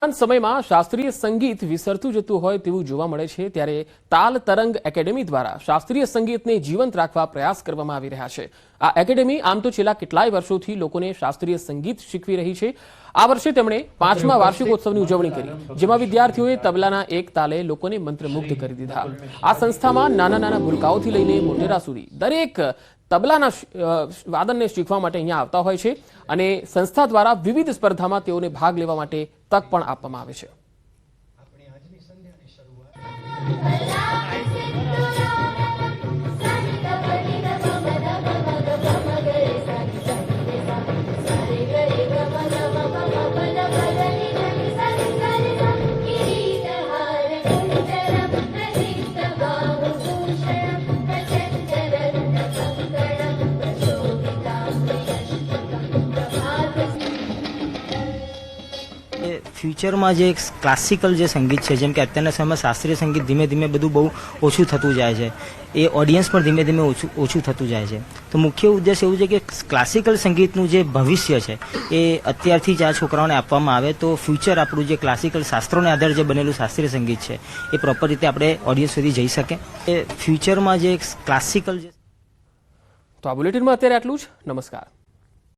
સમયમાં શાસ્ત્રીય સંગીત વિસરતું જતું હોય તેવું જોવા મળે છે ત્યારે તાલ તરંગ એકેડેમી દ્વારા શાસ્ત્રીય સંગીતને જીવંત રાખવા પ્રયાસ કરવામાં આવી રહ્યા છે। આ એકેડેમી આમ તો છેલ્લા કેટલાય વર્ષોથી લોકોને શાસ્ત્રીય સંગીત શીખવી રહી છે। આ વર્ષે તેમણે 5મા વાર્ષિકોત્સવની ઉજવણી કરી, જેમાં વિદ્યાર્થીઓએ તબલાના એક તાલે લોકોને મંત્રમુગ્ધ કરી દીધા। આ સંસ્થામાં નાના નાના ભૂલકાઓથી લઈને મોટેરા સુધી દરેક તબલાના વાદનને શીખવા માટે અહીંયા આવતા હોય છે અને સંસ્થા દ્વારા વિવિધ સ્પર્ધામાં તેઓને ભાગ લેવા માટે તક પણ આપવામાં આવે છે। ફ્યુચરમાં જે ક્લાસિકલ જે સંગીત છે, જેમ કે અત્યારના સમયમાં શાસ્ત્રીય સંગીત ધીમે ધીમે બધું બહુ ઓછું થતું જાય છે, એ ઓડિયન્સ પણ ધીમે ધીમે ઓછું થતું જાય છે। તો મુખ્ય ઉદ્દેશ એવું છે કે ક્લાસિકલ સંગીતનું જે ભવિષ્ય છે એ અત્યારથી જ આ છોકરાઓને આપવામાં આવે તો ફ્યુચર આપણું જે ક્લાસિકલ શાસ્ત્રોને આધારે જે બનેલું શાસ્ત્રીય સંગીત છે એ પ્રોપર રીતે આપણે ઓડિયન્સ સુધી જઈ શકે। એ ફ્યુચરમાં જે ક્લાસિકલ જે તો આ બુલેટિનમાં અત્યારે આટલું જ। નમસ્કાર।